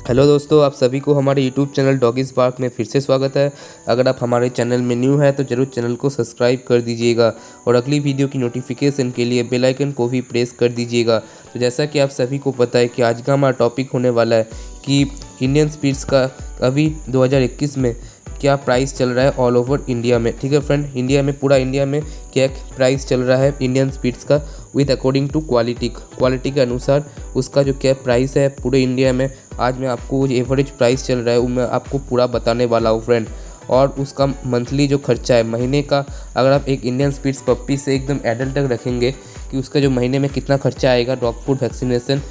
Hello दोस्तों, आप सभी को हमारे यूट्यूब चैनल डॉगीज बार्क में फिर से स्वागत है। अगर आप हमारे चैनल में न्यू है तो ज़रूर चैनल को सब्सक्राइब कर दीजिएगा और अगली वीडियो की नोटिफिकेशन के लिए बेल आइकन को भी प्रेस कर दीजिएगा। तो जैसा कि आप सभी को पता है कि आज का हमारा टॉपिक होने वाला है कि इंडियन स्पीड्स का अभी 2021 में क्या प्राइस चल रहा है ऑल ओवर इंडिया में। ठीक है फ्रेंड, इंडिया में पूरा इंडिया में क्या प्राइस चल रहा है इंडियन स्पीड्स का विद अकॉर्डिंग टू क्वालिटी के अनुसार उसका जो क्या प्राइस है पूरे इंडिया में। आज मैं आपको जो एवरेज प्राइस चल रहा है वो मैं आपको पूरा बताने वाला हूँ फ्रेंड। और उसका मंथली जो खर्चा है महीने का, अगर आप एक इंडियन स्पीड्स पप्पी से एकदम एडल्ट तक रखेंगे कि उसका जो महीने में कितना खर्चा आएगा, dog food, vaccination,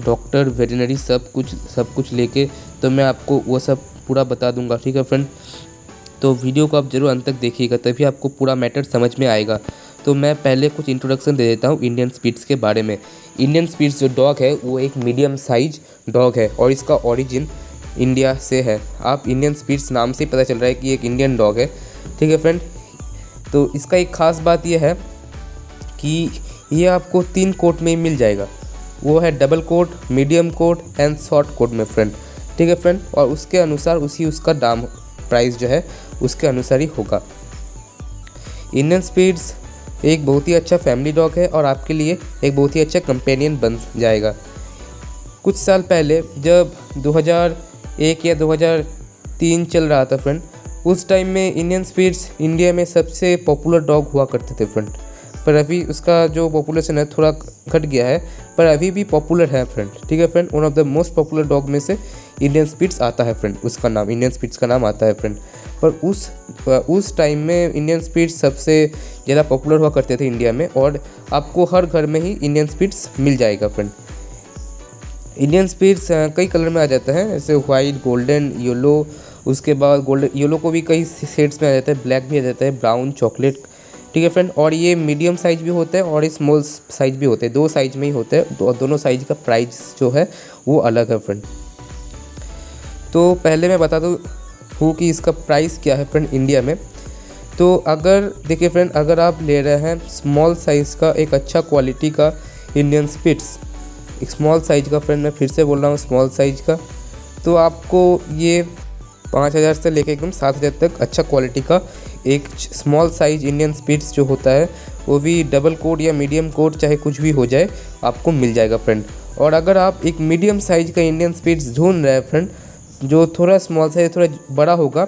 doctor, veterinary सब कुछ लेके, तो मैं आपको वो सब पूरा बता दूंगा। ठीक है फ्रेंड, तो वीडियो को आप जरूर अंत तक देखिएगा तभी आपको पूरा मैटर समझ में आएगा। तो मैं पहले कुछ इंट्रोडक्शन दे देता हूँ इंडियन स्पीड्स के बारे में। इंडियन स्पीड्स जो डॉग है वो एक मीडियम साइज डॉग है और इसका ओरिजिन इंडिया से है। आप इंडियन स्पीड्स नाम से ही पता चल रहा है कि एक इंडियन डॉग है। ठीक है फ्रेंड, तो इसका एक ख़ास बात यह है कि ये आपको 3 कोट में ही मिल जाएगा। वो है double quote, medium quote and short quote में फ्रेंड। ठीक है फ्रेंड, और उसके अनुसार उसका दाम प्राइस जो है उसके अनुसार ही होगा। इंडियन स्पीड्स एक बहुत ही अच्छा फैमिली डॉग है और आपके लिए एक बहुत ही अच्छा कंपेनियन बन जाएगा। कुछ साल पहले जब 2001 या 2003 चल रहा था फ्रेंड, उस टाइम में इंडियन स्पीड्स इंडिया में सबसे पॉपुलर डॉग हुआ करते थे फ्रेंड। पर अभी उसका जो पॉपुलेशन है थोड़ा घट गया है, पर अभी भी पॉपुलर है फ्रेंड। ठीक है friend, one of the most popular dog में से इंडियन स्पीड्स आता है फ्रेंड, उसका नाम इंडियन स्पीड्स का नाम आता है फ्रेंड। पर उस टाइम में इंडियन स्पीड्स सबसे ज़्यादा पॉपुलर हुआ करते थे इंडिया में और आपको हर घर में ही इंडियन स्पीड्स मिल जाएगा फ्रेंड। इंडियन स्पीड्स कई कलर में आ जाता है, जैसे वाइट, गोल्डन, येलो, उसके बाद गोल्डन येलो को भी कई शेड्स में आ जाता है, ब्लैक भी आ जाता है, ब्राउन, चॉकलेट। ठीक है फ्रेंड, और ये मीडियम साइज भी होता है और स्मॉल साइज भी होते हैं, 2 साइज में ही होते हैं। दोनों साइज का प्राइस जो है वो अलग है फ्रेंड। तो पहले मैं बता दूँ कि इसका प्राइस क्या है फ्रेंड इंडिया में। तो अगर देखिए फ्रेंड, अगर आप ले रहे हैं स्मॉल साइज़ का एक अच्छा क्वालिटी का इंडियन स्पीड्स, एक स्मॉल साइज का फ्रेंड, मैं फिर से बोल रहा हूँ स्मॉल साइज का, तो आपको ये 5,000 से लेकर एकदम 7,000 तक अच्छा क्वालिटी का एक स्मॉल साइज इंडियन स्पीड्स जो होता है वो भी डबल कोट या मीडियम कोट चाहे कुछ भी हो जाए आपको मिल जाएगा फ्रेंड। और अगर आप एक मीडियम साइज का इंडियन स्पीड्स ढूंढ रहे हैं फ्रेंड जो थोड़ा स्मॉल साइज थोड़ा बड़ा होगा,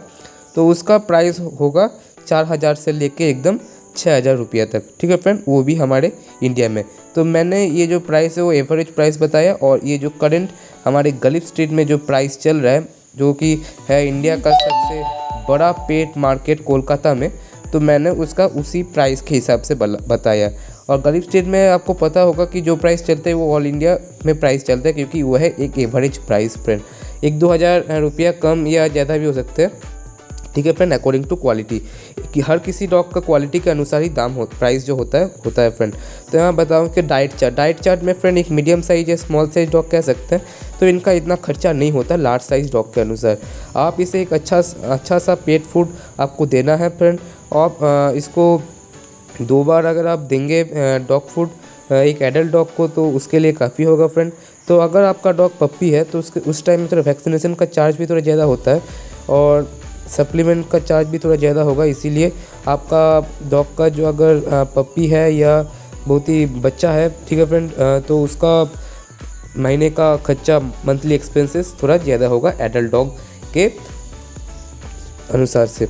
तो उसका प्राइस होगा 4,000 से लेके एकदम 6,000 रुपया तक। ठीक है फ्रेंड, वो भी हमारे इंडिया में। तो मैंने ये जो प्राइस है वो एवरेज प्राइस बताया, और ये जो करंट हमारे गलिफ स्ट्रीट में जो प्राइस चल रहा है जो कि है इंडिया का सबसे बड़ा पेट मार्केट कोलकाता में, तो मैंने उसका उसी प्राइस के हिसाब से बताया। और गलिफ स्ट्रीट में आपको पता होगा कि जो प्राइस चलते हैं वो ऑल इंडिया में प्राइस चलता है, क्योंकि वो है एक एवरेज प्राइस फ्रेंड। 1-2 हज़ार रुपया कम या ज़्यादा भी हो सकते हैं। ठीक है फ्रेंड, अकॉर्डिंग टू क्वालिटी, कि हर किसी डॉग का क्वालिटी के अनुसार ही दाम प्राइस जो होता है फ्रेंड। तो मैं बताऊँ कि डाइट चार्ट में फ्रेंड एक मीडियम साइज या स्मॉल साइज डॉग कह सकते हैं, तो इनका इतना खर्चा नहीं होता लार्ज साइज डॉग के अनुसार। आप इसे एक अच्छा सा पेट फूड आपको देना है फ्रेंड। और इसको 2 बार अगर आप देंगे डॉग फूड एक एडल्ट डॉग को, तो उसके लिए काफ़ी होगा फ्रेंड। तो अगर आपका डॉग पप्पी है तो उस टाइम में थोड़ा वैक्सीनेशन का चार्ज भी थोड़ा ज़्यादा होता है और सप्लीमेंट का चार्ज भी थोड़ा ज़्यादा होगा। इसीलिए आपका डॉग का जो अगर पप्पी है या बहुत ही बच्चा है, ठीक है फ्रेंड, तो उसका महीने का खर्चा, मंथली एक्सपेंसेस थोड़ा ज़्यादा होगा एडल्ट डॉग के अनुसार से।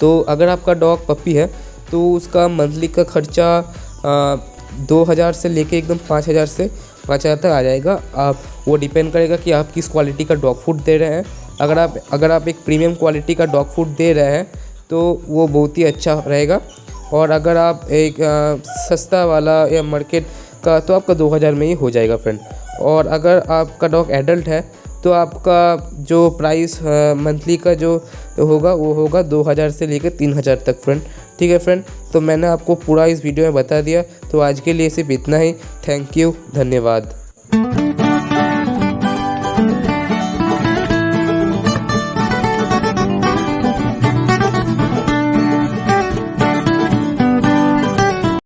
तो अगर आपका डॉग पप्पी है तो उसका मंथली का खर्चा 2,000 से लेके एकदम 5,000 तक आ जाएगा। आप वो डिपेंड करेगा कि आप किस क्वालिटी का डॉग फूड दे रहे हैं। अगर आप एक प्रीमियम क्वालिटी का डॉग फूड दे रहे हैं तो वो बहुत ही अच्छा रहेगा। और अगर आप एक सस्ता वाला या मार्केट का, तो आपका 2,000 में ही हो जाएगा फ्रेंड। और अगर आपका डॉग एडल्ट है तो आपका जो प्राइस मंथली का जो होगा वो होगा 2,000 से लेकर 3,000 तक फ्रेंड। ठीक है फ्रेंड, तो मैंने आपको पूरा इस वीडियो में बता दिया। तो आज के लिए सिर्फ इतना ही। थैंक यू, धन्यवाद।